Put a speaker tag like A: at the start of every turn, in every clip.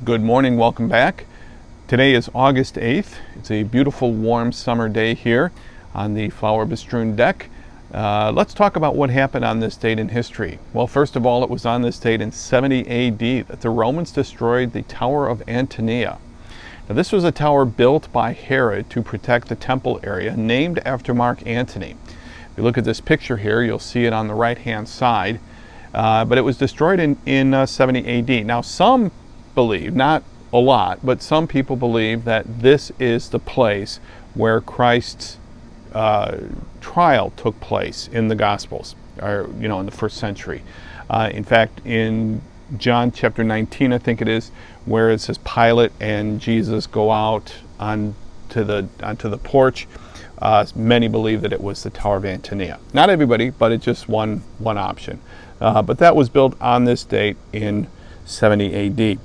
A: Good morning, welcome back. Today is August 8th. It's a beautiful warm summer day here on the flower bestrewn deck. Let's talk about what happened on this date in history. Well, first of all, it was on this date in 70 AD that the Romans destroyed the Tower of Antonia. Now, this was a tower built by Herod to protect the temple area, named after Mark Antony. If you look at this picture here, you'll see it on the right-hand side. But it was destroyed in 70 AD. Now, some believe, not a lot, but some people believe that this is the place where Christ's trial took place in the Gospels, or in the first century. In fact, in John chapter 19, I think it is, where it says Pilate and Jesus go out onto the porch. Many believe that it was the Tower of Antonia. Not everybody, but it's just one option. But that was built on this date in 70 AD.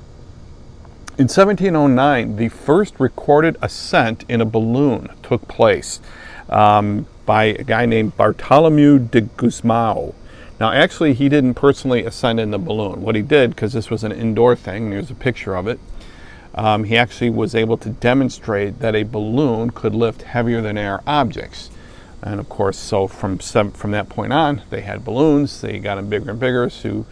A: In 1709, the first recorded ascent in a balloon took place by a guy named Bartholomew de Gusmão. Now, actually, he didn't personally ascend in the balloon. What he did, because this was an indoor thing, there's a picture of it, he actually was able to demonstrate that a balloon could lift heavier than air objects. And of course, so from that point on, they had balloons. They got them bigger and bigger to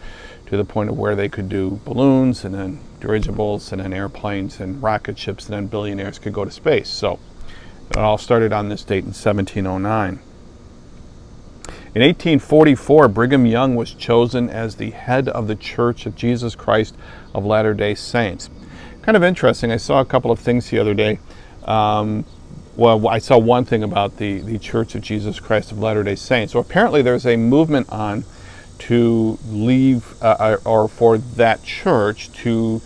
A: the point of where they could do balloons and then dirigibles and then airplanes and rocket ships, and then billionaires could go to space. So it all started on this date in 1709. In 1844, Brigham Young was chosen as the head of the Church of Jesus Christ of Latter-day Saints. Kind of interesting. I saw a couple of things the other day. Well, I saw one thing about the Church of Jesus Christ of Latter-day Saints. So apparently there's a movement on to leave, or for that church to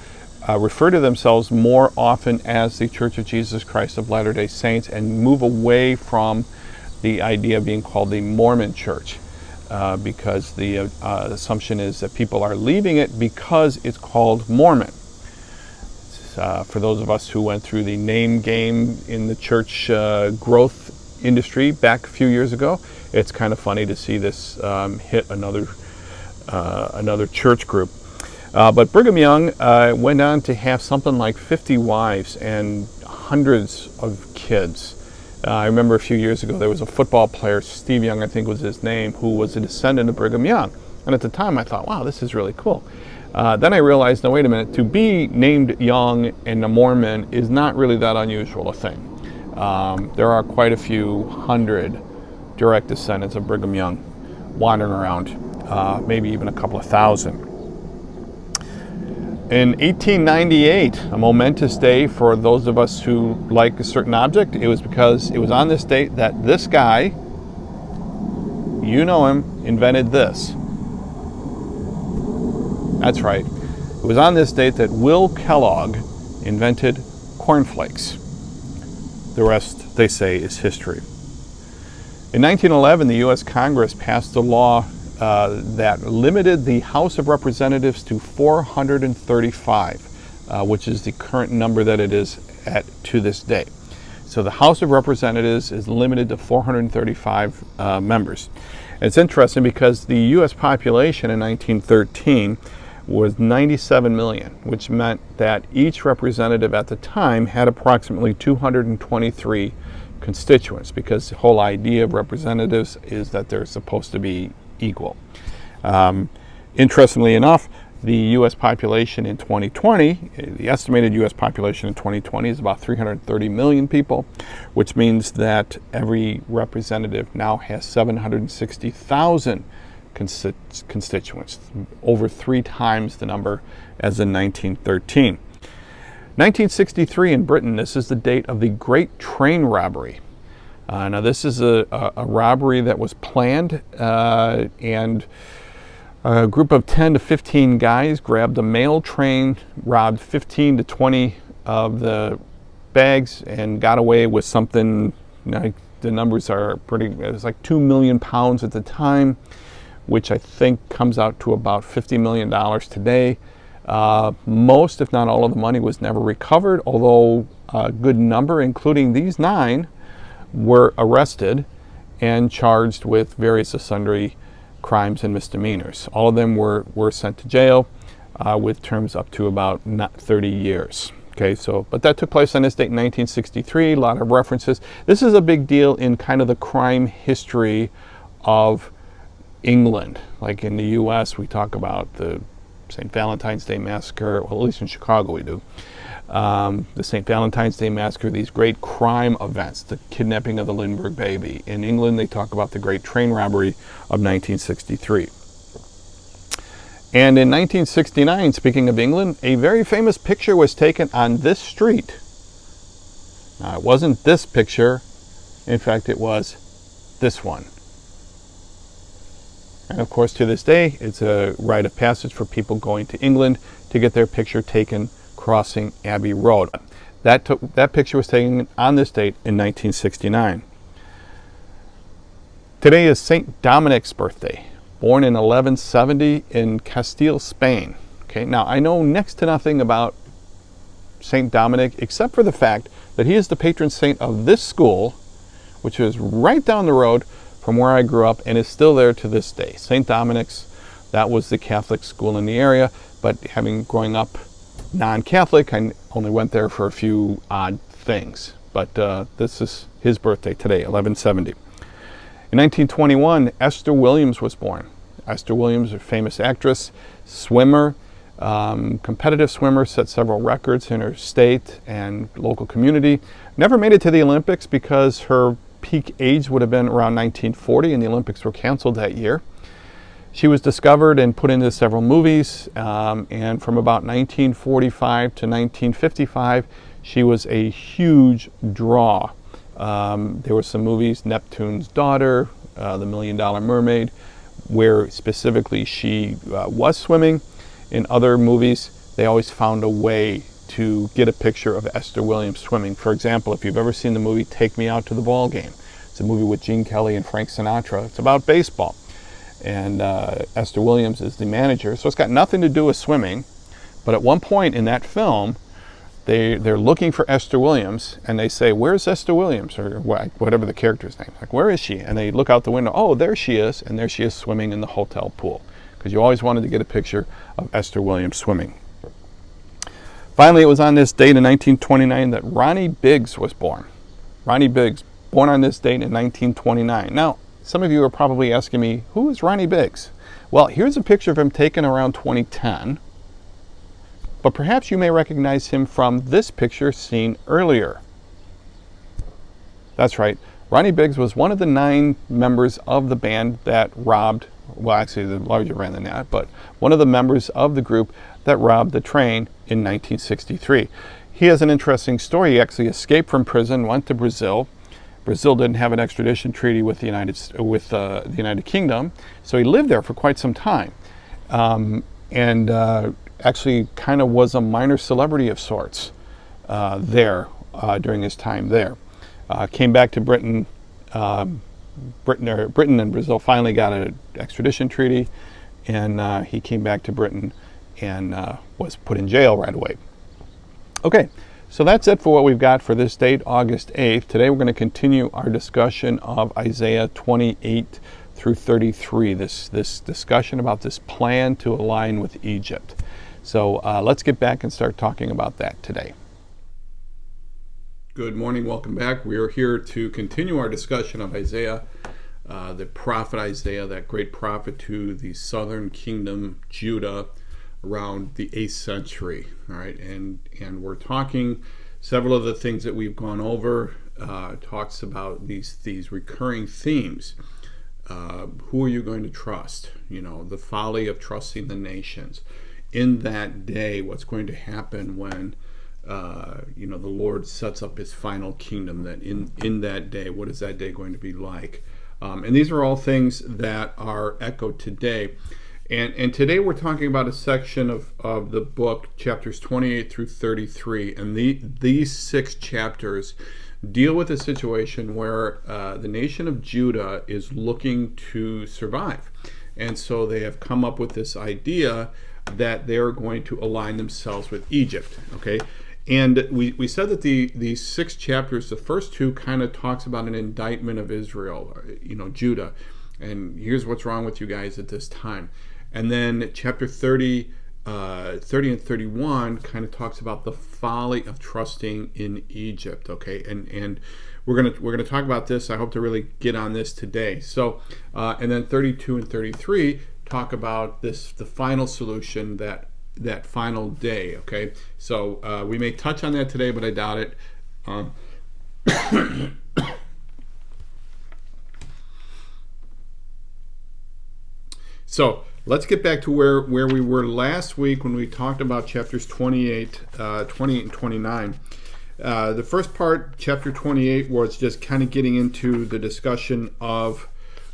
A: refer to themselves more often as the Church of Jesus Christ of Latter-day Saints and move away from the idea of being called the Mormon Church, because the assumption is that people are leaving it because it's called Mormon. For those of us who went through the name game in the church growth industry back a few years ago, it's kind of funny to see this hit another church group. But Brigham Young went on to have something like 50 wives and hundreds of kids. I remember a few years ago there was a football player, Steve Young I think was his name, who was a descendant of Brigham Young. And at the time I thought, wow, this is really cool. Then I realized, no, wait a minute, to be named Young and a Mormon is not really that unusual a thing. There are quite a few hundred direct descendants of Brigham Young wandering around, maybe even a couple of thousand. In 1898, a momentous day for those of us who like a certain object, it was because it was on this date that this guy, you know him, invented this. That's right. It was on this date that Will Kellogg invented cornflakes. The rest, they say, is history. In 1911, the U.S. Congress passed a law that limited the House of Representatives to 435, which is the current number that it is at to this day. So the House of Representatives is limited to 435 members. And it's interesting because the U.S. population in 1913 was 97 million, which meant that each representative at the time had approximately 223 constituents, because the whole idea of representatives is that they're supposed to be equal. Interestingly enough, the U.S. population in 2020, the estimated U.S. population in 2020 is about 330 million people, which means that every representative now has 760,000 constituents, over 3 times the number as in 1913. 1963 in Britain, this is the date of the Great Train Robbery. Now this is a robbery that was planned, and a group of 10 to 15 guys grabbed a mail train, robbed 15 to 20 of the bags, and got away with something, the numbers are pretty, it was like 2 million pounds at the time, which I think comes out to about $50 million today. Most, if not all of the money was never recovered, although a good number, including these 9, were arrested and charged with various sundry crimes and misdemeanors. All of them were sent to jail. with terms up to about 30 years. Okay, so, but that took place on this date in 1963, a lot of references. This is a big deal in kind of the crime history of England. Like in the U.S., we talk about the St. Valentine's Day Massacre, well, at least in Chicago we do. The St. Valentine's Day Massacre, these great crime events, the kidnapping of the Lindbergh baby. In England, they talk about the great train robbery of 1963. And in 1969, speaking of England, a very famous picture was taken on this street. Now, it wasn't this picture. In fact, it was this one. And of course, to this day, it's a rite of passage for people going to England to get their picture taken crossing Abbey Road. That picture was taken on this date in 1969. Today is St. Dominic's birthday, born in 1170 in Castile, Spain. Okay, now I know next to nothing about St. Dominic except for the fact that he is the patron saint of this school, which is right down the road from where I grew up and is still there to this day. St. Dominic's, that was the Catholic school in the area, but growing up non-Catholic, I only went there for a few odd things. But this is his birthday today, 1170. In 1921, Esther Williams was born. Esther Williams, a famous actress, swimmer, competitive swimmer, set several records in her state and local community. Never made it to the Olympics because her peak age would have been around 1940 and the Olympics were canceled that year. She was discovered and put into several movies, and from about 1945 to 1955, she was a huge draw. There were some movies, Neptune's Daughter, The $1 Million Mermaid, where specifically she was swimming. In other movies, they always found a way to get a picture of Esther Williams swimming. For example, if you've ever seen the movie Take Me Out to the Ball Game, it's a movie with Gene Kelly and Frank Sinatra. It's about baseball. And Esther Williams is the manager. So it's got nothing to do with swimming. But at one point in that film, they're looking for Esther Williams, and they say, "Where's Esther Williams?" Or whatever the character's name. Like, where is she? And they look out the window. Oh, there she is. And there she is swimming in the hotel pool. Because you always wanted to get a picture of Esther Williams swimming. Finally, it was on this date in 1929 that Ronnie Biggs was born. Ronnie Biggs, born on this date in 1929. Now, some of you are probably asking me, who is Ronnie Biggs? Well, here's a picture of him taken around 2010. But perhaps you may recognize him from this picture seen earlier. That's right. Ronnie Biggs was one of the 9 members of the band that robbed, well, actually the larger band than that, but one of the members of the group that robbed the train in 1963. He has an interesting story. He actually escaped from prison, went to Brazil. Brazil didn't have an extradition treaty with the United Kingdom, so he lived there for quite some time. Actually kind of was a minor celebrity of sorts there during his time there. Came back to Britain. Britain and Brazil finally got an extradition treaty, and he came back to Britain and was put in jail right away. Okay, so that's it for what we've got for this date, August 8th. Today we're going to continue our discussion of Isaiah 28 through 33, this discussion about this plan to align with Egypt. So let's get back and start talking about that today. Good morning, welcome back. We are here to continue our discussion of Isaiah, the prophet Isaiah, that great prophet to the southern kingdom, Judah, around the 8th century. All right, and we're talking several of the things that we've gone over. Talks about these recurring themes. Who are you going to trust? You know, the folly of trusting the nations. In that day, what's going to happen when the Lord sets up his final kingdom, that in that day, what is that day going to be like? And these are all things that are echoed today. And today we're talking about a section of the book, chapters 28 through 33. And these 6 chapters deal with a situation where the nation of Judah is looking to survive. And so they have come up with this idea that they're going to align themselves with Egypt. Okay, and we said that these 6 chapters, the first 2 kind of talks about an indictment of Israel, Judah, and here's what's wrong with you guys at this time. And then chapter 30 30 and 31 kind of talks about the folly of trusting in Egypt. Okay, and we're gonna talk about this. I hope to really get on this today. So, and then 32 and 33 talk about the final solution, that final day. Okay, so we may touch on that today, but I doubt it. So let's get back to where we were last week when we talked about chapters 28 and 29. The first part, chapter 28, was just kind of getting into the discussion of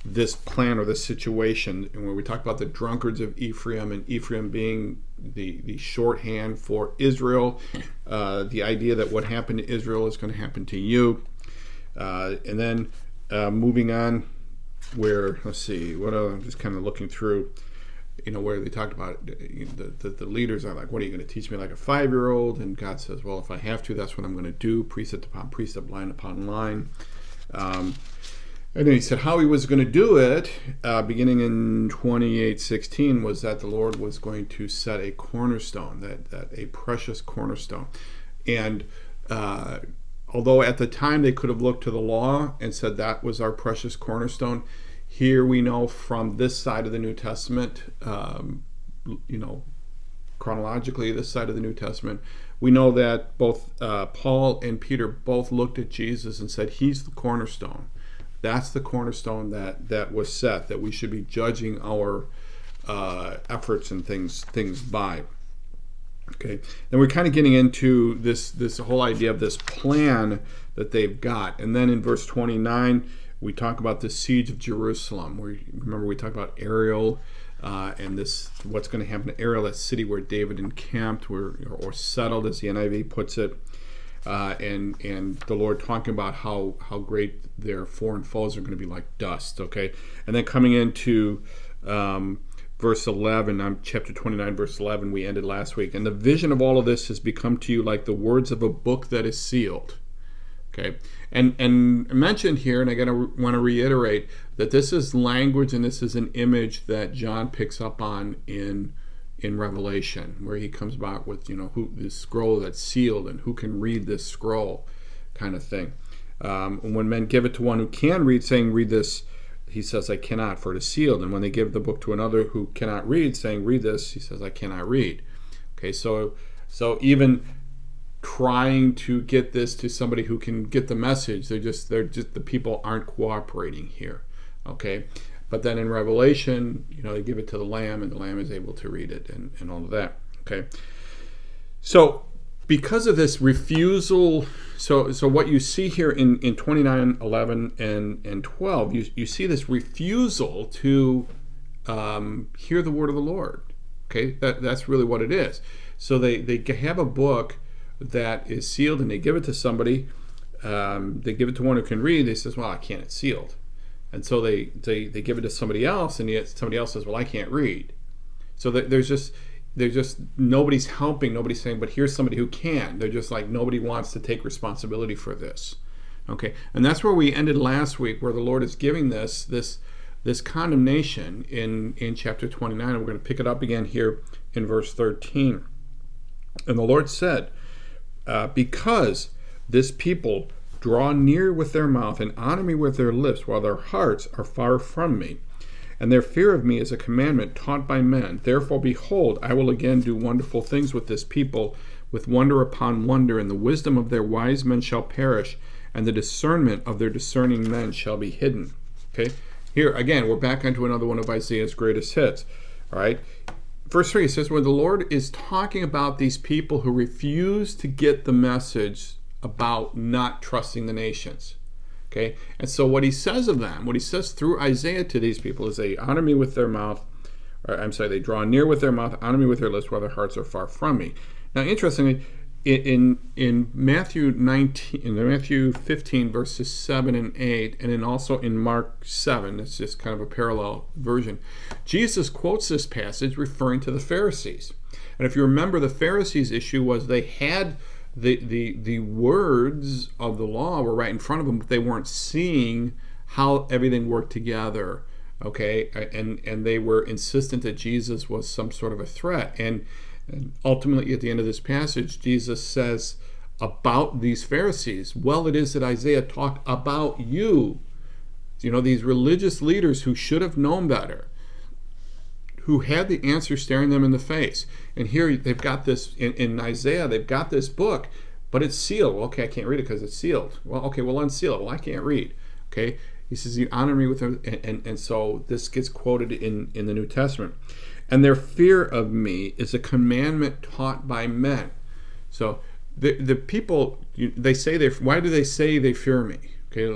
A: this plan or this situation, and where we talked about the drunkards of Ephraim, and Ephraim being the shorthand for Israel, the idea that what happened to Israel is going to happen to you. And then moving on, where, let's see, I'm just kind of looking through, where they talked about the leaders are like, what are you going to teach me like a 5-year-old? And God says, well, if I have to, that's what I'm going to do, precept upon precept, line upon line. And then he said how he was going to do it, beginning in 28:16, was that the Lord was going to set a cornerstone, that a precious cornerstone. And although at the time they could have looked to the law and said that was our precious cornerstone, here we know from this side of the New Testament, chronologically, this side of the New Testament, we know that both Paul and Peter both looked at Jesus and said, he's the cornerstone. That's the cornerstone that was set, that we should be judging our efforts and things by. Okay, then we're kind of getting into this whole idea of this plan that they've got. And then in verse 29, we talk about the siege of Jerusalem. Remember we talked about Ariel and what's going to happen to Ariel, that city where David encamped or settled, as the NIV puts it. And the Lord talking about how great their foreign foes are going to be like dust. Okay, and then coming into verse 11, chapter 29, verse 11, we ended last week. And the vision of all of this has become to you like the words of a book that is sealed. Okay, and mentioned here, and I want to reiterate that this is language and this is an image that John picks up on in Revelation, where he comes back with, who this scroll that's sealed and who can read this scroll, kind of thing. When men give it to one who can read, saying, read this, he says, I cannot, for it is sealed. And when they give the book to another who cannot read, saying, read this, he says, I cannot read. Okay, so even trying to get this to somebody who can get the message, they're just the people aren't cooperating here. Okay, but then in Revelation, they give it to the Lamb, and the Lamb is able to read it, and all of that. Okay, so because of this refusal, so what you see here in 29, 11, and 12, you see this refusal to hear the word of the Lord. Okay, that's really what it is. So they have a book that is sealed, and they give it to somebody. They give it to one who can read. They says, well, I can't, it's sealed. And so they give it to somebody else, and yet somebody else says, well, I can't read. So there's just nobody's helping, nobody's saying, but here's somebody who can. They're just like, nobody wants to take responsibility for this. Okay, and that's where we ended last week, where the Lord is giving this condemnation in chapter 29, and we're going to pick it up again here in verse 13. And the Lord said, because this people draw near with their mouth and honor me with their lips, while their hearts are far from me, and their fear of me is a commandment taught by men. Therefore, behold, I will again do wonderful things with this people, with wonder upon wonder, and the wisdom of their wise men shall perish, and the discernment of their discerning men shall be hidden. Okay, here again, we're back onto another one of Isaiah's greatest hits. All right, verse 3, it says, when the Lord is talking about these people who refuse to get the message about not trusting the nations. Okay, and so what he says of them, what he says through Isaiah to these people, is they honor me with their mouth, they draw near with their mouth, honor me with their lips, while their hearts are far from me. Now, interestingly, in Matthew 15 verses 7 and 8, and then also in Mark 7, it's just kind of a parallel version, Jesus quotes this passage referring to the Pharisees. And if you remember, the Pharisees' issue was they had the words of the law were right in front of them, but they weren't seeing how everything worked together Okay, and they were insistent that Jesus was some sort of a threat. And ultimately, at the end of this passage, Jesus says about these Pharisees, well, it is that Isaiah talked about you. You know, these religious leaders who should have known better, who had the answer staring them in the face. And here they've got this, in Isaiah, they've got this book, but it's sealed. Well, okay, I can't read it because it's sealed. Well, okay, well, unseal it. Well, I can't read. Okay, he says, you honor me with them. And so this gets quoted in the New Testament. And their fear of me is a commandment taught by men. So the people, they say, why do they say they fear me? Okay,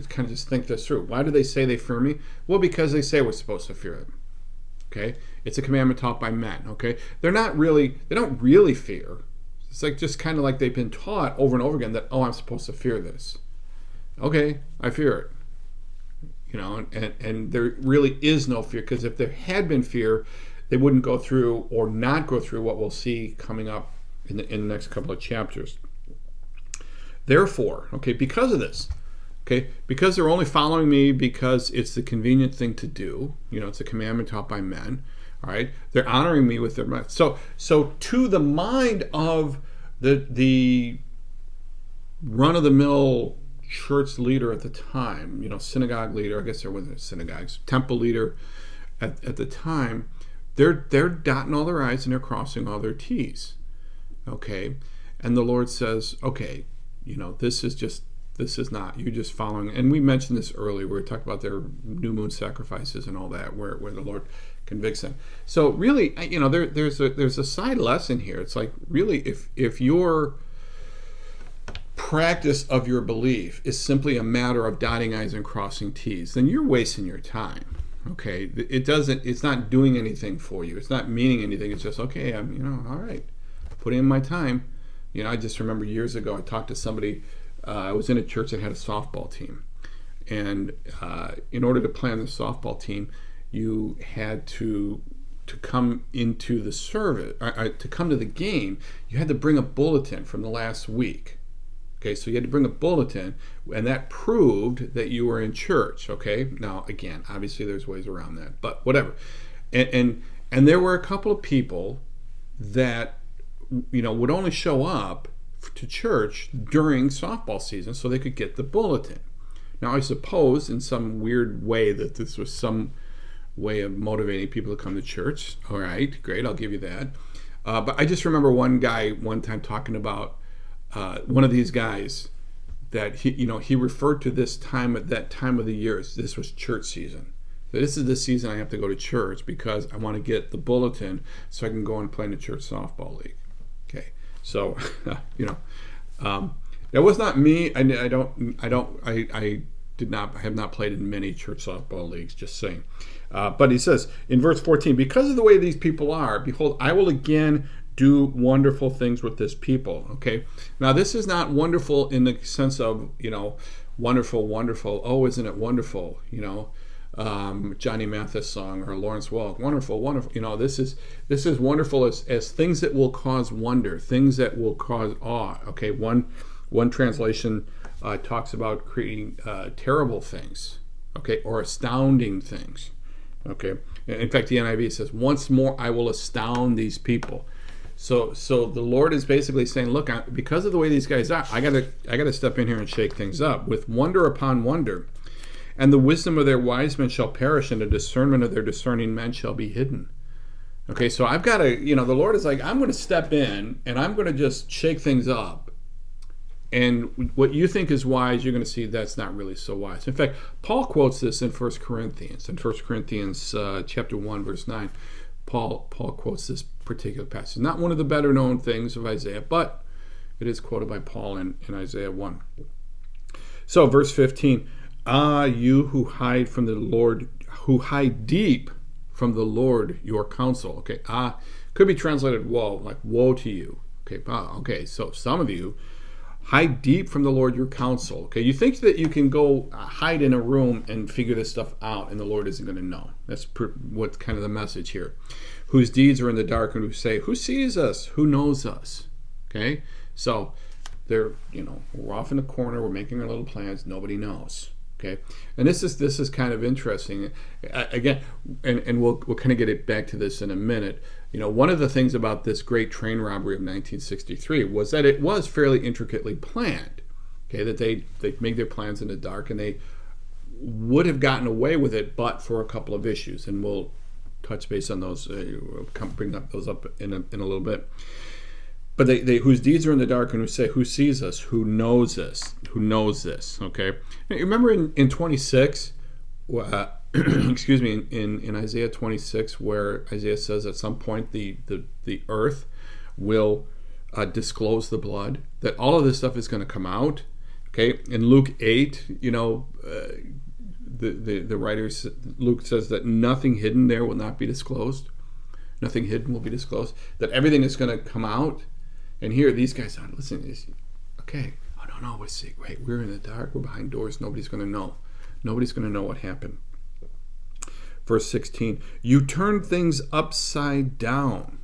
A: kind of just think this through. Why do they say they fear me? Well, because they say we're supposed to fear them. Okay, it's a commandment taught by men. Okay, they don't really fear. It's like just kind of like they've been taught over and over again that, oh, I'm supposed to fear this. Okay, I fear it. You know, and there really is no fear, because if there had been fear, they wouldn't go through or not go through what we'll see coming up in the next couple of chapters. Therefore, okay, because of this, okay, because they're only following me because it's the convenient thing to do, you know, it's a commandment taught by men, all right, they're honoring me with their mouth. So to the mind of the run-of-the-mill church leader at the time, you know, synagogue leader, I guess there wasn't synagogues, temple leader at the time, they're dotting all their I's and they're crossing all their T's, okay, and the Lord says, okay, you know, this is not, you're just following. And we mentioned this earlier, where we talked about their new moon sacrifices and all that, where the Lord convicts them. So really, you know, there's a side lesson here. It's like, really, if your practice of your belief is simply a matter of dotting I's and crossing T's, then you're wasting your time. Okay, it's not doing anything for you. It's not meaning anything. It's just, okay, I'm, you know, all right, put in my time. You know, I just remember years ago, I talked to somebody. I was in a church that had a softball team, and in order to play on the softball team, you had to come into the service, to come to the game. You had to bring a bulletin from the last week. Okay, so you had to bring a bulletin, and that proved that you were in church. Okay, now again, obviously there's ways around that, but whatever. And there were a couple of people that, you know, would only show up to church during softball season so they could get the bulletin. Now, I suppose in some weird way that this was some way of motivating people to come to church. All right, great, I'll give you that. But I just remember one guy one time talking about one of these guys that he referred to this time at that time of the year as this was church season. So this is the season I have to go to church because I want to get the bulletin so I can go and play in the church softball league. Okay, so you know, that was not me. I have not played in many church softball leagues. Just saying. But he says in verse 14, because of the way these people are, behold, I will again do wonderful things with this people. Okay, now this is not wonderful in the sense of, you know, wonderful, oh, isn't it wonderful, you know, Johnny Mathis song or Lawrence Welk, wonderful, you know, this is wonderful as things that will cause wonder, things that will cause awe. Okay, one translation talks about creating terrible things, okay, or astounding things. Okay, in fact, the NIV says, once more I will astound these people. So the Lord is basically saying, look, because of the way these guys are, I gotta step in here and shake things up with wonder upon wonder. And the wisdom of their wise men shall perish, and the discernment of their discerning men shall be hidden. Okay, so I've got to, you know, the Lord is like, I'm going to step in, and I'm going to just shake things up. And what you think is wise, you're going to see that's not really so wise. In fact, Paul quotes this in 1 Corinthians. In 1 Corinthians chapter 1, verse 9, Paul quotes this particular passage. Not one of the better known things of Isaiah, but it is quoted by Paul in Isaiah 1. So, verse 15, you who hide from the Lord, who hide deep from the Lord your counsel. Okay, could be translated woe, like woe to you. Okay, okay, so some of you hide deep from the Lord your counsel. Okay, you think that you can go hide in a room and figure this stuff out, and the Lord isn't going to know. That's what's kind of the message here. Whose deeds are in the dark, and who say, who sees us? Who knows us? Okay, so they're, you know, we're off in the corner, we're making our little plans, nobody knows. Okay, and this is kind of interesting. Again, and we'll kind of get it back to this in a minute. One of the things about this great train robbery of 1963 was that it was fairly intricately planned. Okay, that they made their plans in the dark, and they would have gotten away with it, but for a couple of issues, and we'll touch base on those. Bring those up in a little bit. But they whose deeds are in the dark, and who sees us, who knows us, who knows this. Okay, now, you remember in 26, excuse me, in Isaiah 26, where Isaiah says at some point the earth will disclose the blood, that all of this stuff is going to come out. Okay, in Luke 8, the writer Luke says that nothing hidden there will not be disclosed. Nothing hidden will be disclosed. That everything is going to come out. And here, these guys are listening. Okay, oh no, we're in the dark. We're behind doors. Nobody's going to know. Nobody's going to know what happened. Verse 16. You turn things upside down.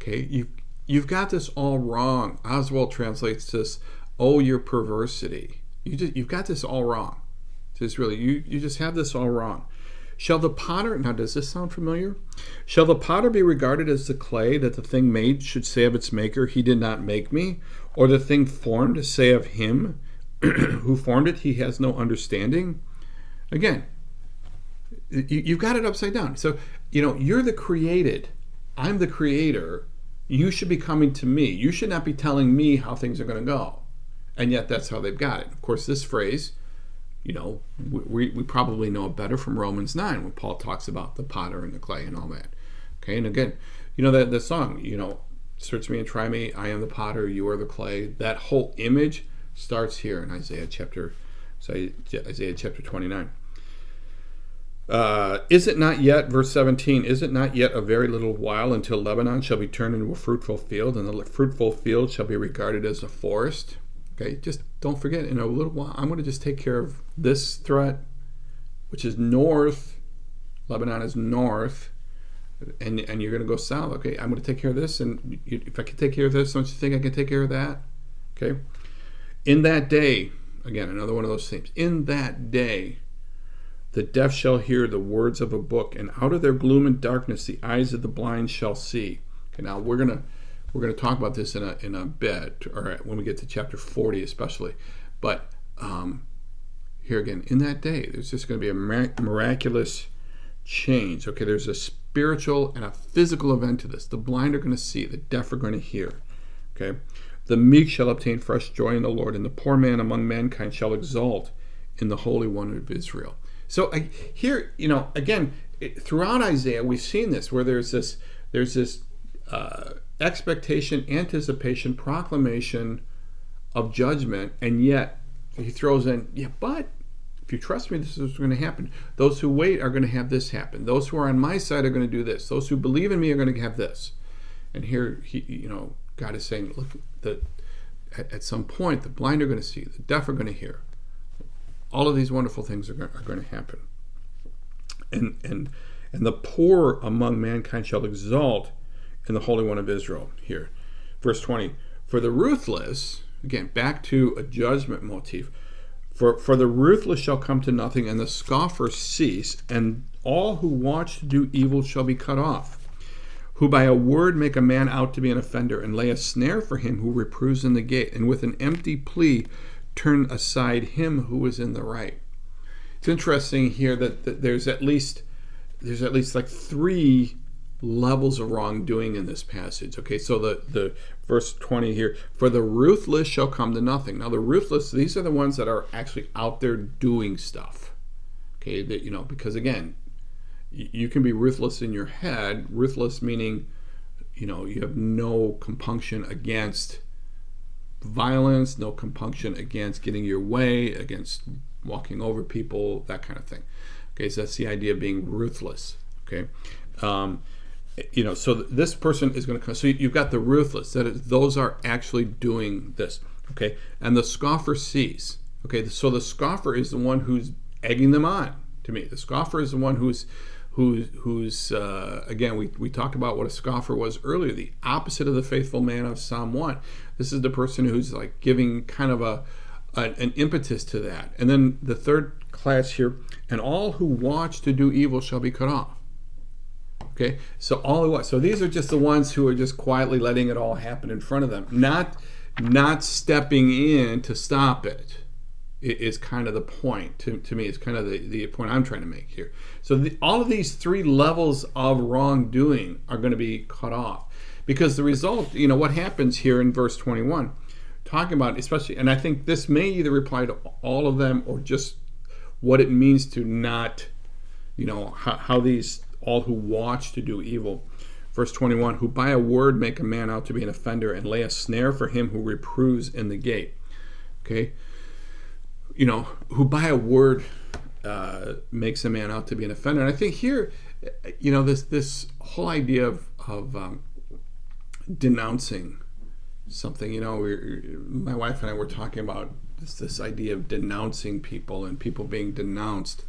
A: Okay, you've got this all wrong. Oswald translates this. Oh, your perversity. You've got this all wrong. Just really, you just have this all wrong. Shall the potter, now does this sound familiar? Shall the potter be regarded as the clay, that the thing made should say of its maker, he did not make me? Or the thing formed say of him who formed it, he has no understanding? Again, you've got it upside down. So, you're the created. I'm the creator. You should be coming to me. You should not be telling me how things are going to go. And yet that's how they've got it. Of course, this phrase, we probably know it better from Romans 9 when Paul talks about the potter and the clay and all that. Okay, and again, that song, search me and try me, I am the potter, you are the clay. That whole image starts here in Isaiah chapter 29. Is it not yet, verse 17, is it not yet a very little while until Lebanon shall be turned into a fruitful field, and the fruitful field shall be regarded as a forest? Okay, just don't forget, in a little while, I'm going to just take care of this threat, which is north. Lebanon is north, and you're going to go south. Okay, I'm going to take care of this, and if I can take care of this, don't you think I can take care of that? Okay, in that day, again, another one of those themes. In that day, the deaf shall hear the words of a book, and out of their gloom and darkness, the eyes of the blind shall see. Okay, now we're going to talk about this in a bit, or when we get to chapter 40 especially. But here again, in that day, there's just going to be a miraculous change. Okay, there's a spiritual and a physical event to this. The blind are going to see, the deaf are going to hear. Okay, the meek shall obtain fresh joy in the Lord, and the poor man among mankind shall exult in the Holy One of Israel. So here, again, throughout Isaiah, we've seen this, where there's this expectation, anticipation, proclamation of judgment, and yet he throws in, but if you trust me, this is what's going to happen. Those who wait are going to have this happen. Those who are on my side are going to do this. Those who believe in me are going to have this. And here, God is saying, look, that at some point, the blind are going to see, the deaf are going to hear. All of these wonderful things are going to happen. And the poor among mankind shall exalt in the Holy One of Israel. Here, verse 20. For the ruthless, again, back to a judgment motif. For the ruthless shall come to nothing, and the scoffer cease, and all who watch to do evil shall be cut off. Who by a word make a man out to be an offender, and lay a snare for him who reproves in the gate, and with an empty plea turn aside him who is in the right. It's interesting here that there's at least like three levels of wrongdoing in this passage. Okay, so the verse 20 here, for the ruthless shall come to nothing. Now the ruthless, these are the ones that are actually out there doing stuff. Okay, that because again, you can be ruthless in your head. Ruthless meaning, you have no compunction against violence, no compunction against getting your way, against walking over people, that kind of thing. Okay, so that's the idea of being ruthless. Okay, so this person is going to come. So you've got the ruthless, that is, those are actually doing this. Okay, and the scoffer sees. Okay, so the scoffer is the one who's egging them on. To me, the scoffer is the one who's again, we talked about what a scoffer was earlier, the opposite of the faithful man of Psalm 1. This is the person who's like giving kind of an impetus to that. And then the third class here, and all who watch to do evil shall be cut off. Okay, so all who watch. So these are just the ones who are just quietly letting it all happen in front of them, not stepping in to stop it. It is kind of the point to me. It's kind of the point I'm trying to make here. So all of these three levels of wrongdoing are going to be cut off, because the result, what happens here in verse 21, talking about especially, and I think this may either apply to all of them or just what it means to not, how these all who watch to do evil. Verse 21, who by a word make a man out to be an offender and lay a snare for him who reproves in the gate. Okay? Who by a word makes a man out to be an offender. And I think here, this whole idea of denouncing something, my wife and I were talking about this idea of denouncing people and people being denounced.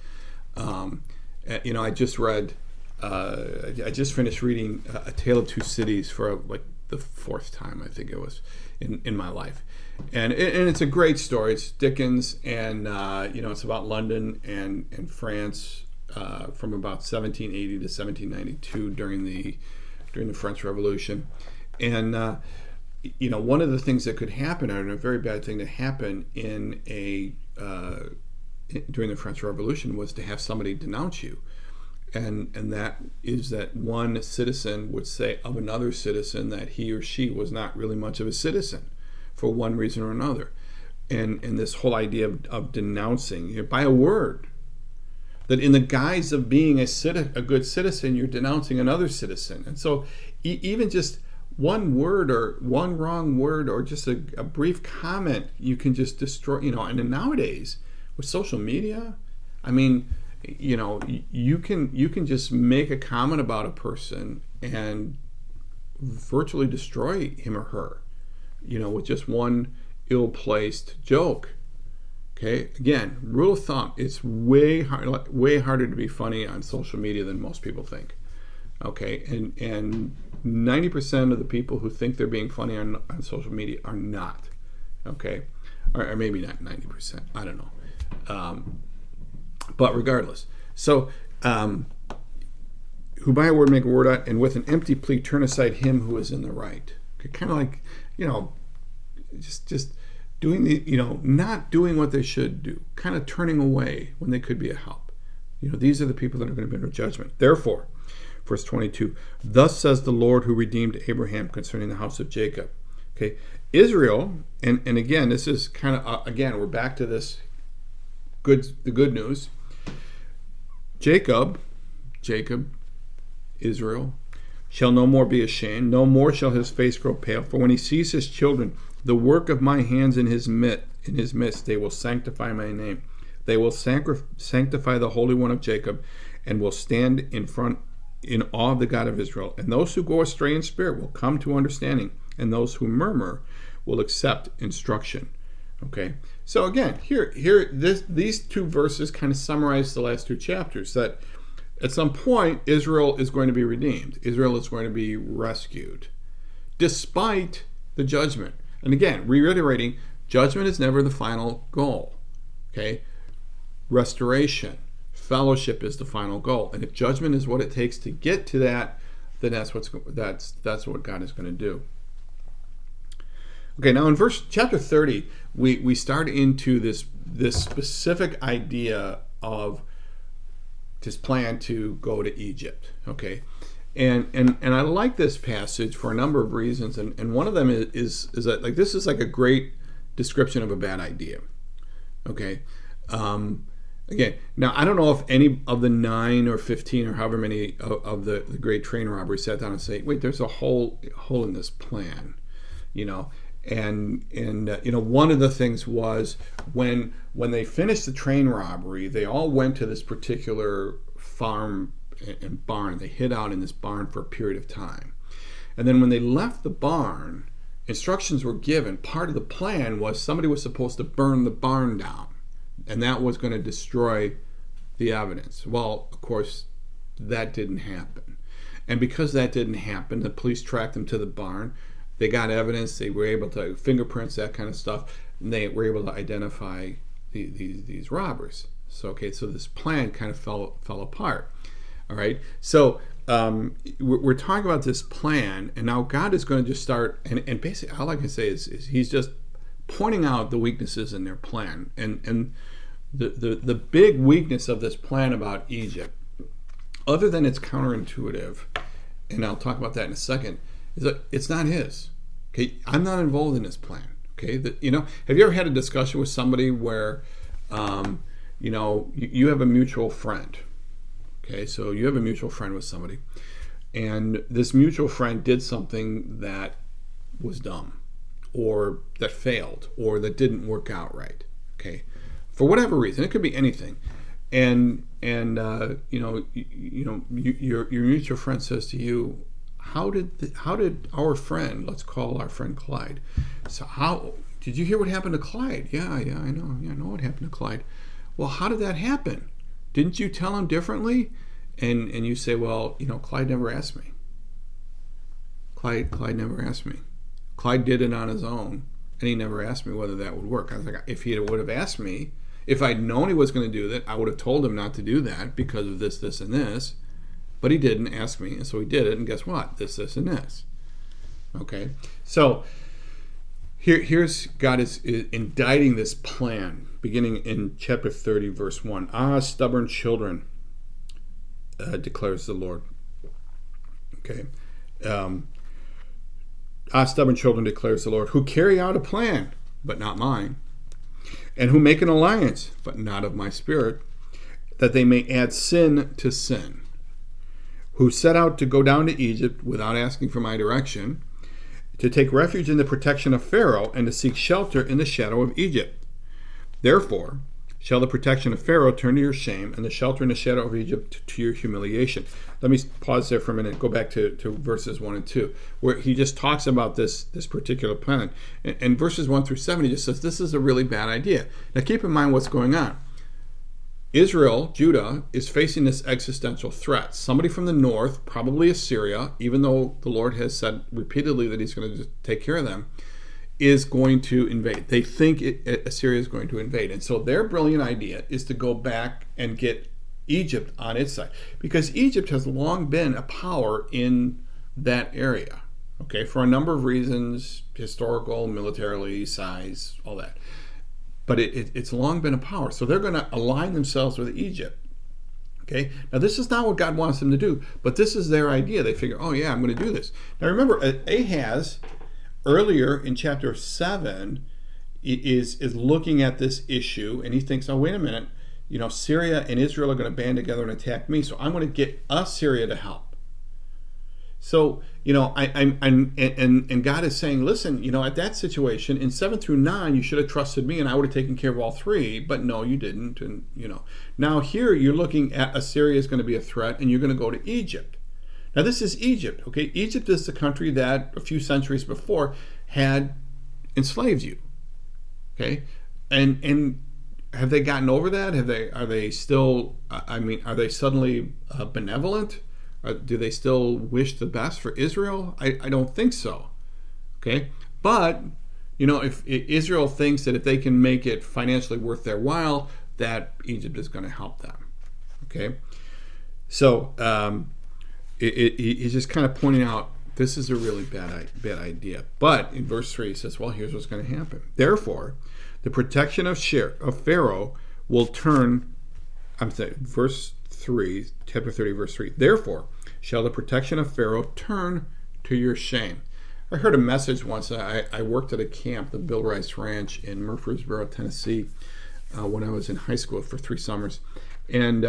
A: I just read, I just finished reading A Tale of Two Cities for the fourth time, I think it was, in my life. And it's a great story. It's Dickens, and it's about London and France from about 1780 to 1792 during the French Revolution. And one of the things that could happen, and a very bad thing to happen during the French Revolution, was to have somebody denounce you. And that is that one citizen would say of another citizen that he or she was not really much of a citizen for one reason or another. And this whole idea of denouncing by a word, that in the guise of being a good citizen, you're denouncing another citizen. And so even just one word or one wrong word or just a brief comment, you can just destroy, and then nowadays with social media, I mean, you can just make a comment about a person and virtually destroy him or her, with just one ill-placed joke. Okay, again, rule of thumb, it's way harder to be funny on social media than most people think. Okay, and 90% of the people who think they're being funny on social media are not. Okay, or maybe not 90%. I don't know. But regardless, so who by a word make a word out, and with an empty plea turn aside him who is in the right. Okay, kind of like, just doing not doing what they should do, kind of turning away when they could be a help. These are the people that are going to be under judgment. Therefore, verse 22, thus says the Lord who redeemed Abraham concerning the house of Jacob. Okay, Israel, and again, this is kind of, again, we're back to this the good news. Jacob, Israel, shall no more be ashamed, no more shall his face grow pale, for when he sees his children, the work of my hands in his midst, they will sanctify my name. They will sanctify the Holy One of Jacob, and will stand in awe of the God of Israel. And those who go astray in spirit will come to understanding, and those who murmur will accept instruction. Okay, so again, these two verses kind of summarize the last two chapters, that at some point Israel is going to be redeemed. Israel is going to be rescued, despite the judgment. And again, reiterating, judgment is never the final goal. Okay, restoration, fellowship is the final goal. And if judgment is what it takes to get to that, then that's what God is going to do. Okay, now in chapter 30, we start into this specific idea of this plan to go to Egypt. Okay, and I like this passage for a number of reasons, and one of them is that this is like a great description of a bad idea. Okay, again, now I don't know if any of the 9 or 15 or however many of the great train robberies sat down and say, wait, there's a hole in this plan, And one of the things was when they finished the train robbery, they all went to this particular farm and barn. They hid out in this barn for a period of time. And then when they left the barn, instructions were given. Part of the plan was somebody was supposed to burn the barn down, and that was going to destroy the evidence. Well, of course, that didn't happen. And because that didn't happen, the police tracked them to the barn. they got evidence. They were able to fingerprints, that kind of stuff, and they were able to identify these robbers. So so this plan kind of fell apart. All right, so we're talking about this plan, and now God is going to just start, and basically all I can say is He's just pointing out the weaknesses in their plan, and the big weakness of this plan about Egypt, other than it's counterintuitive, and I'll talk about that in a second, is that it's not His. Okay, I'm not involved in this plan. Okay, have you ever had a discussion with somebody where, you have a mutual friend? Okay, so you have a mutual friend with somebody, and this mutual friend did something that was dumb, or that failed, or that didn't work out right. Okay, for whatever reason, it could be anything, and your mutual friend says to you, how did our friend, let's call our friend Clyde, so how did you hear what happened to Clyde? Yeah, I know what happened to Clyde. Well, how did that happen? Didn't you tell him differently? And you say, well, Clyde never asked me. Clyde never asked me. Clyde did it on his own, and he never asked me whether that would work. I was like, if he would have asked me, if I'd known he was going to do that, I would have told him not to do that because of this, and this. But he didn't ask me, and so he did it, and guess what? This, and this. Okay? So here's God is indicting this plan, beginning in chapter 30, verse 1. Ah, stubborn children, declares the Lord. Okay? Stubborn children, declares the Lord, who carry out a plan, but not mine, and who make an alliance, but not of my spirit, that they may add sin to sin, who set out to go down to Egypt without asking for my direction, to take refuge in the protection of Pharaoh, and to seek shelter in the shadow of Egypt. Therefore shall the protection of Pharaoh turn to your shame, and the shelter in the shadow of Egypt to your humiliation. Let me pause there for a minute, go back to verses 1 and 2, where he just talks about this particular plan. And verses 1 through 7, he just says, this is a really bad idea. Now keep in mind what's going on. Israel, Judah, is facing this existential threat. Somebody from the north, probably Assyria, even though the Lord has said repeatedly that He's going to just take care of them, is going to invade. They think Assyria is going to invade. And so their brilliant idea is to go back and get Egypt on its side, because Egypt has long been a power in that area, okay, for a number of reasons, historical, militarily, size, all that. But it's long been a power. So they're going to align themselves with Egypt. Okay? Now, this is not what God wants them to do, but this is their idea. They figure, oh, yeah, I'm going to do this. Now, remember, Ahaz, earlier in chapter 7, is looking at this issue, and he thinks, oh, wait a minute, Syria and Israel are going to band together and attack me, so I'm going to get Assyria to help. So, and God is saying, listen, at that situation, in 7 through 9, you should have trusted me, and I would have taken care of all three, but no, you didn't. And, now here you're looking at Assyria is going to be a threat, and you're going to go to Egypt. Now, this is Egypt, okay? Egypt is the country that a few centuries before had enslaved you, okay? And have they gotten over that? Are they still, are they suddenly benevolent? Do they still wish the best for Israel? I don't think so. Okay? But, if Israel thinks that if they can make it financially worth their while, that Egypt is going to help them. Okay? So, he's just kind of pointing out this is a really bad idea. But in verse 3, he says, well, here's what's going to happen. Therefore, the protection of Pharaoh will turn, verse 3, chapter 30, verse 3. Therefore, shall the protection of Pharaoh turn to your shame. I heard a message once. I worked at a camp, the Bill Rice Ranch in Murfreesboro, Tennessee, when I was in high school for 3 summers. And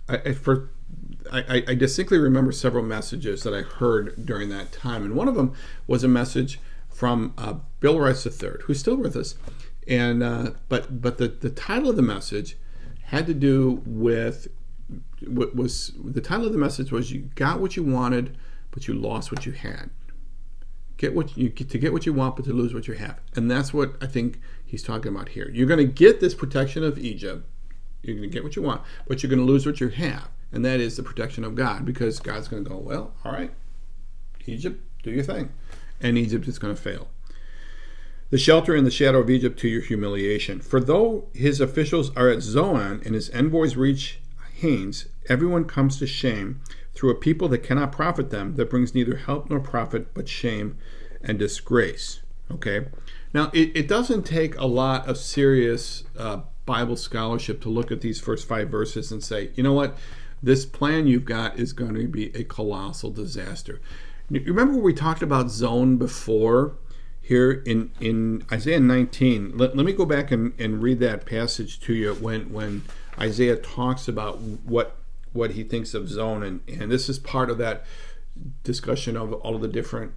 A: I distinctly remember several messages that I heard during that time. And one of them was a message from Bill Rice III, who's still with us. And but the title of the message had to do with the title of the message was, you got what you wanted, but you lost what you had. To get what you want, but to lose what you have. And that's what I think he's talking about here. You're going to get this protection of Egypt. You're going to get what you want, but you're going to lose what you have. And that is the protection of God, because God's going to go, well, all right, Egypt, do your thing. and Egypt is going to fail. The shelter in the shadow of Egypt to your humiliation. For though his officials are at Zoan and his envoys reach Hanes, everyone comes to shame through a people that cannot profit them, that brings neither help nor profit, but shame and disgrace. Okay? Now, it doesn't take a lot of serious Bible scholarship to look at these first 5 verses and say, you know what? This plan you've got is going to be a colossal disaster. You remember we talked about Zoan before? Here in Isaiah 19, let me go back and read that passage to you when Isaiah talks about what he thinks of Zoan, and this is part of that discussion of all of the different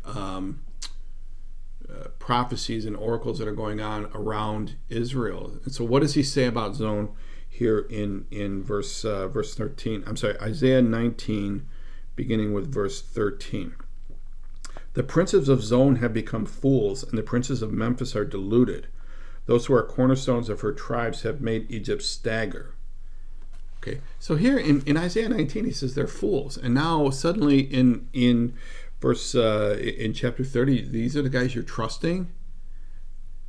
A: prophecies and oracles that are going on around Israel. And so what does he say about Zoan here in verse 13? I'm sorry, Isaiah 19, beginning with verse 13. The princes of Zoan have become fools, and the princes of Memphis are deluded. Those who are cornerstones of her tribes have made Egypt stagger. Okay, so here in Isaiah 19, he says they're fools, and now suddenly in verse in chapter 30, these are the guys you're trusting.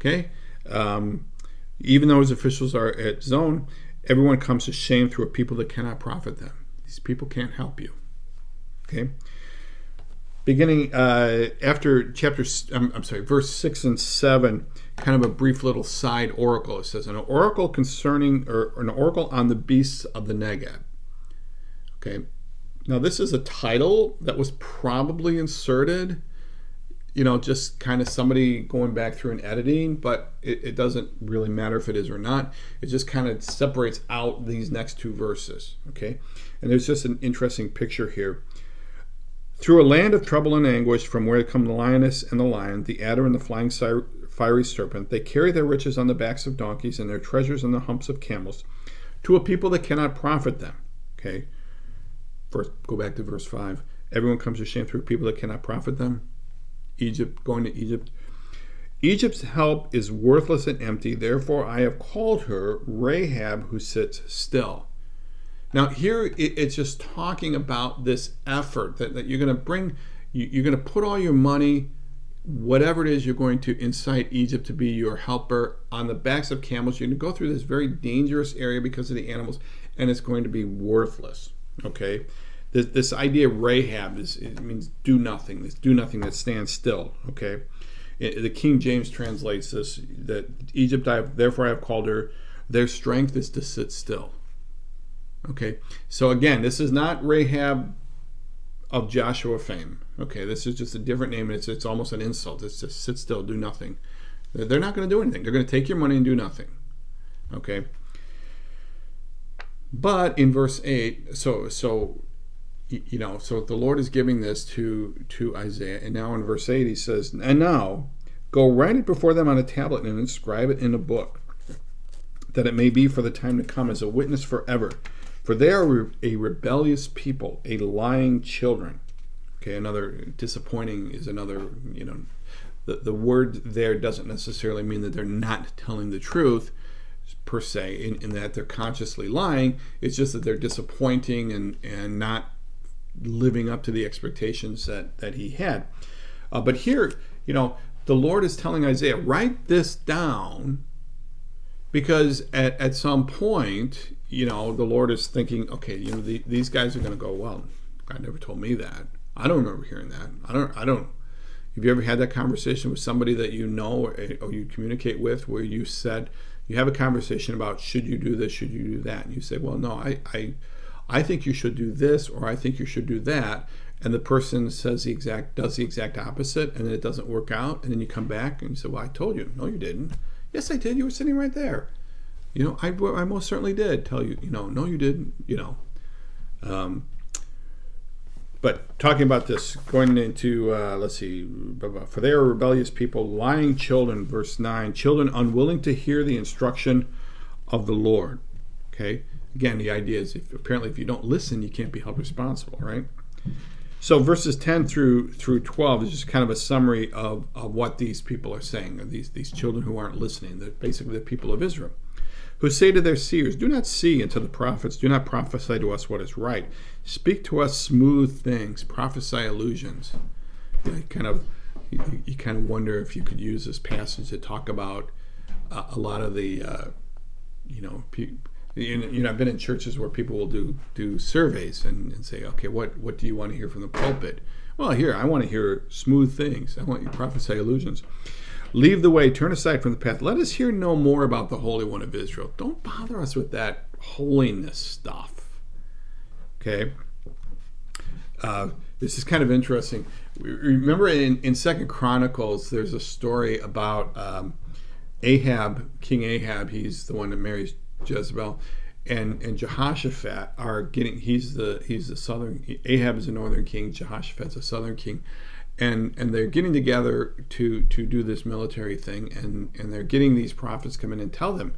A: Okay, even though his officials are at Zoan, everyone comes to shame through a people that cannot profit them. These people can't help you. Okay. Beginning after verse 6 and 7, kind of a brief little side oracle. It says, an oracle on the beasts of the Negeb. Okay, now this is a title that was probably inserted, just kind of somebody going back through and editing, but it doesn't really matter if it is or not. It just kind of separates out these next 2 verses. Okay, and there's just an interesting picture here. Through a land of trouble and anguish, from where come the lioness and the lion, the adder and the flying fiery serpent, they carry their riches on the backs of donkeys and their treasures on the humps of camels, to a people that cannot profit them. Okay, first go back to verse 5. Everyone comes to shame through people that cannot profit them. Going to Egypt. Egypt's help is worthless and empty, therefore I have called her Rahab who sits still. Now here it's just talking about this effort that you're going to bring, you're going to put all your money, whatever it is, you're going to incite Egypt to be your helper on the backs of camels. You're going to go through this very dangerous area because of the animals, and it's going to be worthless. Okay, this idea of Rahab it means do nothing. This do nothing that stands still. Okay, the King James translates this that Egypt therefore I have called her. Their strength is to sit still. Okay, so again, this is not Rahab of Joshua fame. Okay, this is just a different name. It's almost an insult. It's just sit still, do nothing. They're not going to do anything. They're going to take your money and do nothing. Okay, but in verse 8, so the Lord is giving this to Isaiah, and now in verse 8 he says, and now go write it before them on a tablet and inscribe it in a book, that it may be for the time to come as a witness forever. For they are a rebellious people, a lying children. Okay, another disappointing is another, the word there doesn't necessarily mean that they're not telling the truth per se, in that they're consciously lying. It's just that they're disappointing and not living up to the expectations that he had. But here, the Lord is telling Isaiah, write this down, because at some point, the Lord is thinking, okay, these guys are going to go, well, God never told me that. I don't remember hearing that. I don't. Have you ever had that conversation with somebody that you know or you communicate with, where you have a conversation about, should you do this, should you do that? And you say, well, no, I think you should do this, or I think you should do that. And the person does the exact opposite, and then it doesn't work out. And then you come back and you say, well, I told you. No, you didn't. Yes, I did. You were sitting right there. I most certainly did tell you. No, you didn't. But talking about this, going into, let's see, for they are rebellious people, lying children, verse 9, children unwilling to hear the instruction of the Lord. Okay? Again, the idea is if you don't listen, you can't be held responsible, right? So verses 10 through 12 is just kind of a summary of what these people are saying, or these children who aren't listening. They're basically the people of Israel, who say to their seers, do not see, and to the prophets, do not prophesy to us what is right. Speak to us smooth things, prophesy illusions. Kind of, you kind of wonder if you could use this passage to talk about a lot of the, I've been in churches where people will do surveys and say, okay, what do you want to hear from the pulpit? Well, here, I want to hear smooth things. I want you to prophesy illusions. Leave the way, turn aside from the path. Let us hear no more about the Holy One of Israel. Don't bother us with that holiness stuff. Okay? This is kind of interesting. Remember in 2 Chronicles, there's a story about Ahab, King Ahab. He's the one that marries Jezebel, and Jehoshaphat are getting. He's the southern. Ahab is a northern king. Jehoshaphat's a southern king, and they're getting together to do this military thing, and they're getting these prophets come in and tell them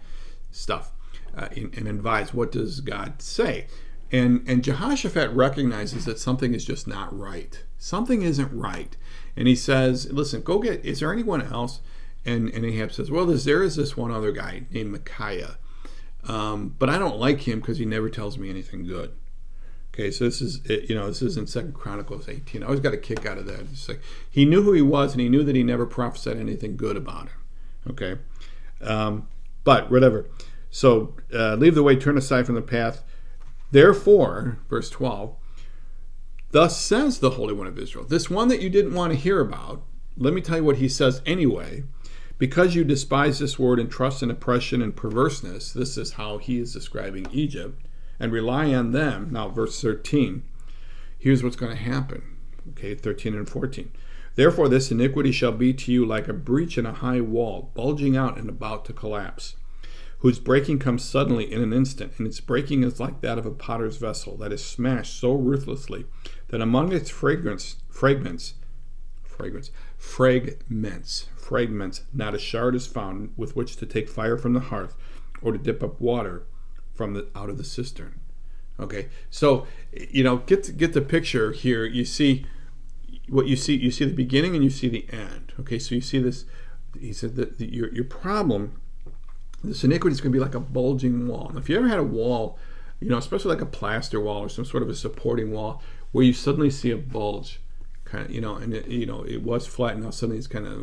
A: stuff, and advise what does God say. And Jehoshaphat recognizes that something is just not right. Something isn't right. And he says, listen, go get, is there anyone else? And Ahab says, well, there is this one other guy named Micaiah. But I don't like him because he never tells me anything good. Okay, so this is in 2 Chronicles 18. I always got a kick out of that. It's like he knew who he was, and he knew that he never prophesied anything good about him. Okay, but whatever. So leave the way, turn aside from the path. Therefore, verse 12, thus says the Holy One of Israel, this one that you didn't want to hear about, let me tell you what he says anyway. Because you despise this word and trust in oppression and perverseness, this is how he is describing Egypt, and rely on them. Now, verse 13, here's what's going to happen. Okay, 13 and 14. Therefore, this iniquity shall be to you like a breach in a high wall, bulging out and about to collapse, whose breaking comes suddenly in an instant, and its breaking is like that of a potter's vessel that is smashed so ruthlessly that among its fragments, not a shard is found with which to take fire from the hearth or to dip up water out of the cistern. Okay, so get the picture here. You see the beginning and you see the end. Okay, so you see this. He said that your problem, this iniquity, is going to be like a bulging wall. Now, if you ever had a wall, especially like a plaster wall or some sort of a supporting wall, where you suddenly see a bulge, kind of, and it was flat, and now suddenly it's kind of,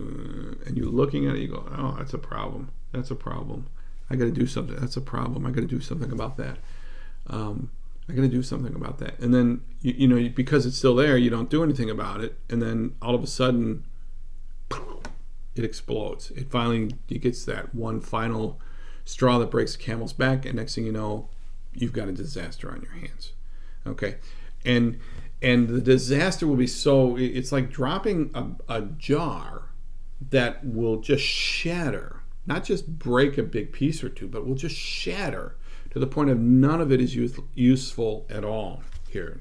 A: and you're looking at it, you go, oh, that's a problem. That's a problem. I got to do something. That's a problem. I got to do something about that. I got to do something about that. And then because it's still there, you don't do anything about it, and then all of a sudden, it explodes. It gets that one final straw that breaks the camel's back, and next thing you know, you've got a disaster on your hands. Okay, and the disaster will be it's like dropping a jar that will just shatter, not just break a big piece or two, but will just shatter to the point of none of it is useful at all here.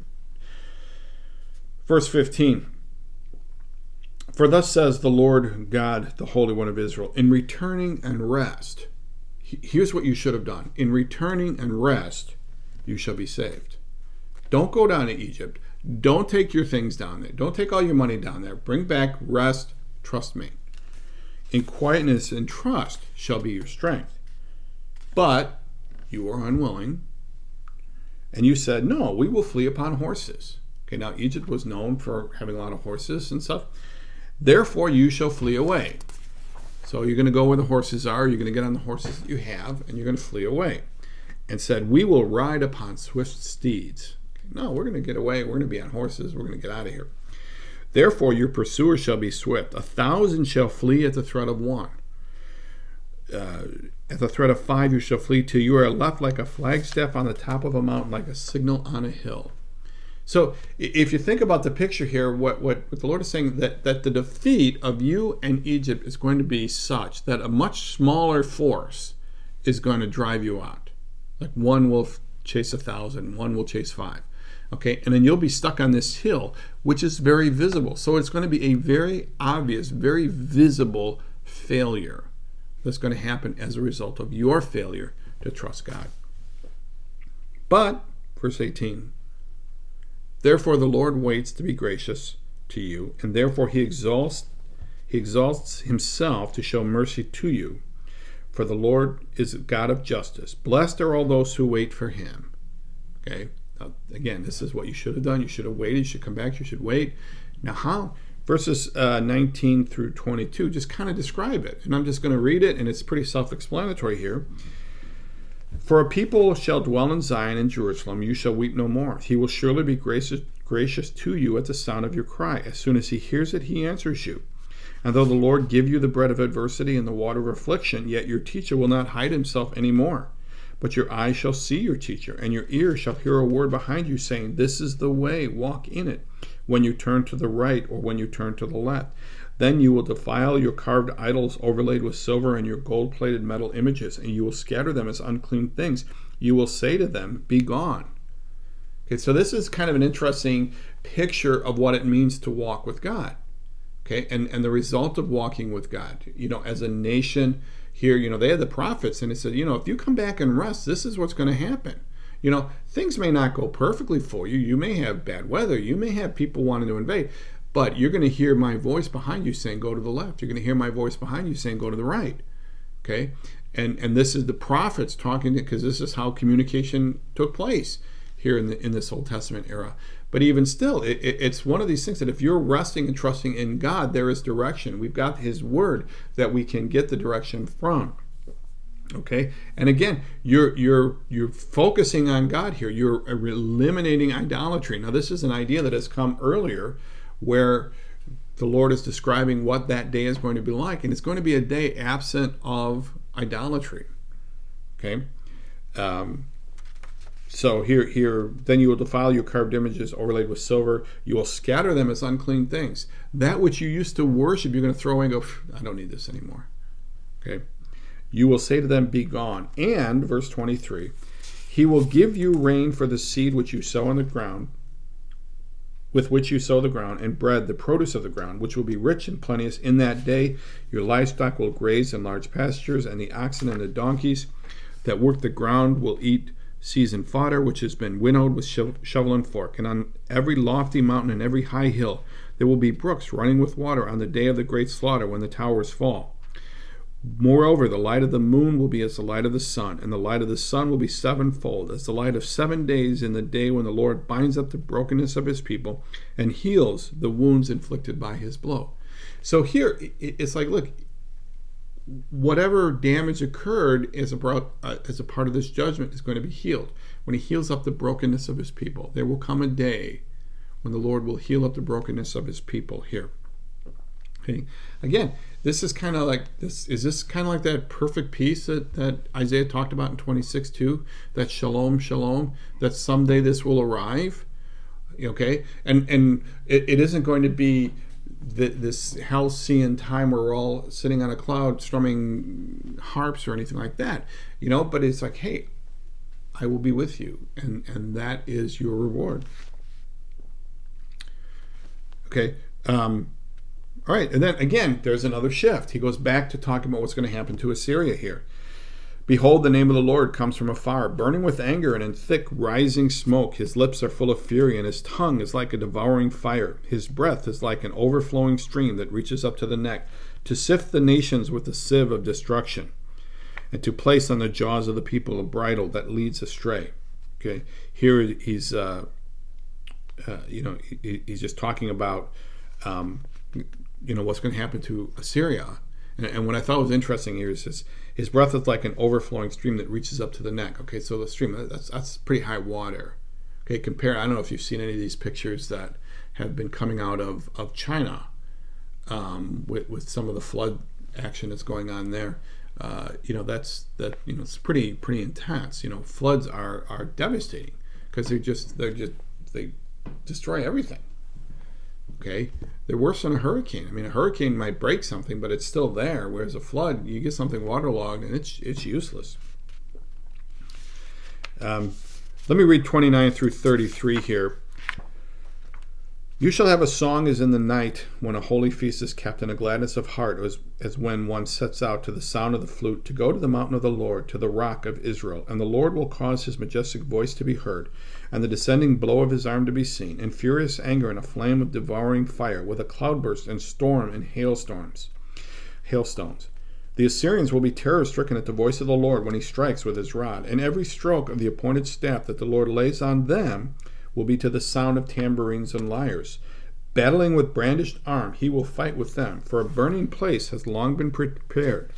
A: Verse 15. For thus says the Lord God, the Holy One of Israel, in returning and rest, here's what you should have done. In returning and rest, you shall be saved. Don't go down to Egypt. Don't take your things down there. Don't take all your money down there. Bring back rest. Trust me. In quietness and trust shall be your strength. But you are unwilling, and you said, no, we will flee upon horses. Okay, now Egypt was known for having a lot of horses and stuff. Therefore, you shall flee away. So you're going to go where the horses are. You're going to get on the horses that you have, and you're going to flee away. And said, we will ride upon swift steeds. No, we're going to get away. We're going to be on horses. We're going to get out of here. Therefore, your pursuers shall be swift. 1,000 shall flee at the threat of one. At the threat of 5 you shall flee till you are left like a flagstaff on the top of a mountain, like a signal on a hill. So if you think about the picture here, what the Lord is saying, that the defeat of you and Egypt is going to be such that a much smaller force is going to drive you out. Like one will chase 1,000, one will chase 5. Okay, and then you'll be stuck on this hill, which is very visible. So it's going to be a very obvious, very visible failure that's going to happen as a result of your failure to trust God. But, verse 18, therefore the Lord waits to be gracious to you, and therefore he exalts himself to show mercy to you. For the Lord is a God of justice. Blessed are all those who wait for him. Okay, now, again, this is what you should have done. You should have waited. You should come back. You should wait. Now, how? Verses 19 through 22 just kind of describe it. And I'm just going to read it, and it's pretty self-explanatory here. For a people shall dwell in Zion and Jerusalem, you shall weep no more. He will surely be gracious to you at the sound of your cry. As soon as he hears it, he answers you. And though the Lord give you the bread of adversity and the water of affliction, yet your teacher will not hide himself any more. But your eyes shall see your teacher, and your ears shall hear a word behind you saying, this is the way, walk in it, when you turn to the right or when you turn to the left. Then you will defile your carved idols overlaid with silver and your gold-plated metal images, and you will scatter them as unclean things. You will say to them, be gone. Okay, so this is kind of an interesting picture of what it means to walk with God. Okay, and the result of walking with God. As a nation here, they had the prophets, and it said, if you come back and rest, this is what's going to happen. Things may not go perfectly for you. You may have bad weather. You may have people wanting to invade. But you're going to hear my voice behind you saying, go to the left. You're going to hear my voice behind you saying, go to the right. Okay? And this is the prophets talking, because this is how communication took place here in this Old Testament era. But even still, it's one of these things that if you're resting and trusting in God, there is direction. We've got his word that we can get the direction from. Okay, and again, you're focusing on God here. You're eliminating idolatry. Now, this is an idea that has come earlier, where the Lord is describing what that day is going to be like, and it's going to be a day absent of idolatry. Okay, so here, then you will defile your carved images overlaid with silver. You will scatter them as unclean things. That which you used to worship, you're going to throw away and go, I don't need this anymore. Okay. You will say to them, be gone. And, verse 23, he will give you rain for the seed which you sow on the ground, with which you sow the ground, and bread, the produce of the ground, which will be rich and plenteous. In that day your livestock will graze in large pastures, and the oxen and the donkeys that work the ground will eat seasoned fodder, which has been winnowed with shovel and fork. And on every lofty mountain and every high hill there will be brooks running with water on the day of the great slaughter, when the towers fall. Moreover, the light of the moon will be as the light of the sun, and the light of the sun will be sevenfold, as the light of 7 days in the day when the Lord binds up the brokenness of his people and heals the wounds inflicted by his blow. So here, it's like, look, whatever damage occurred as a part of this judgment is going to be healed. When he heals up the brokenness of his people, there will come a day when the Lord will heal up the brokenness of his people here. Okay. Again, this is kind of like this. Is this kind of like that perfect peace that Isaiah talked about in 26:2? That shalom, shalom. That someday this will arrive. Okay, and it isn't going to be this halcyon time where we're all sitting on a cloud strumming harps or anything like that. But it's like, hey, I will be with you, and that is your reward. Okay. All right, and then again, there's another shift. He goes back to talking about what's going to happen to Assyria here. Behold, the name of the Lord comes from afar, burning with anger and in thick rising smoke. His lips are full of fury, and his tongue is like a devouring fire. His breath is like an overflowing stream that reaches up to the neck, to sift the nations with the sieve of destruction, and to place on the jaws of the people a bridle that leads astray. Okay, here he's he's just talking about what's going to happen to Assyria. And what I thought was interesting here is his breath is like an overflowing stream that reaches up to the neck. Okay, so the stream, that's pretty high water. Okay, compare, I don't know if you've seen any of these pictures that have been coming out of China with some of the flood action that's going on there. It's pretty intense. Floods are devastating because they destroy everything. Okay, they're worse than a hurricane. I mean, a hurricane might break something, but it's still there. Whereas a flood, you get something waterlogged, and it's useless. Let me read 29 through 33 here. You shall have a song as in the night when a holy feast is kept, and a gladness of heart as when one sets out to the sound of the flute to go to the mountain of the Lord, to the rock of Israel. And the Lord will cause his majestic voice to be heard, and the descending blow of his arm to be seen, in furious anger and a flame of devouring fire, with a cloudburst and storm and hailstones. The Assyrians will be terror-stricken at the voice of the Lord when he strikes with his rod, and every stroke of the appointed staff that the Lord lays on them will be to the sound of tambourines and lyres. Battling with brandished arm, he will fight with them, for a burning place has long been prepared.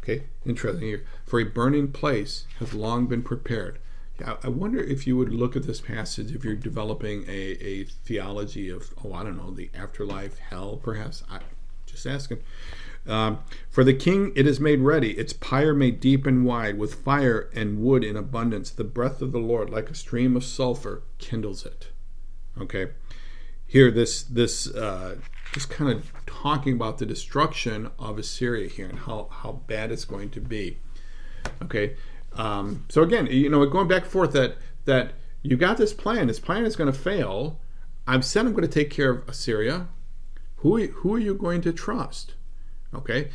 A: Okay, interesting here. For a burning place has long been prepared. I wonder if you would look at this passage if you're developing a theology of, I don't know, the afterlife, hell, perhaps. Just asking. For the king it is made ready, its pyre made deep and wide, with fire and wood in abundance. The breath of the Lord, like a stream of sulfur, kindles it. Okay. Here, this just kind of talking about the destruction of Assyria here and how bad it's going to be. Okay. So again, going back and forth that you got this plan. This plan is going to fail. I've said I'm going to take care of Assyria. Who are you going to trust? Okay.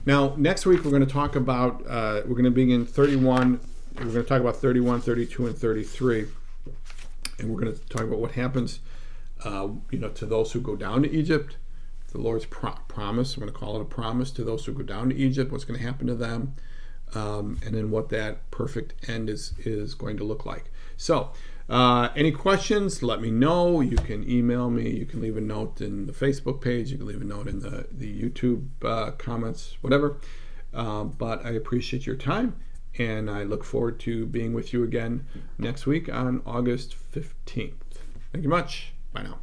A: Now, next week we're going to talk about, we're going to begin 31. We're going to talk about 31, 32, and 33. And we're going to talk about what happens, to those who go down to Egypt. The Lord's promise, I'm going to call it a promise to those who go down to Egypt, what's going to happen to them, and then what that perfect end is going to look like. So, any questions, let me know. You can email me. You can leave a note in the Facebook page. You can leave a note in the YouTube comments, whatever. But I appreciate your time, and I look forward to being with you again next week on August 15th. Thank you much. Bye now.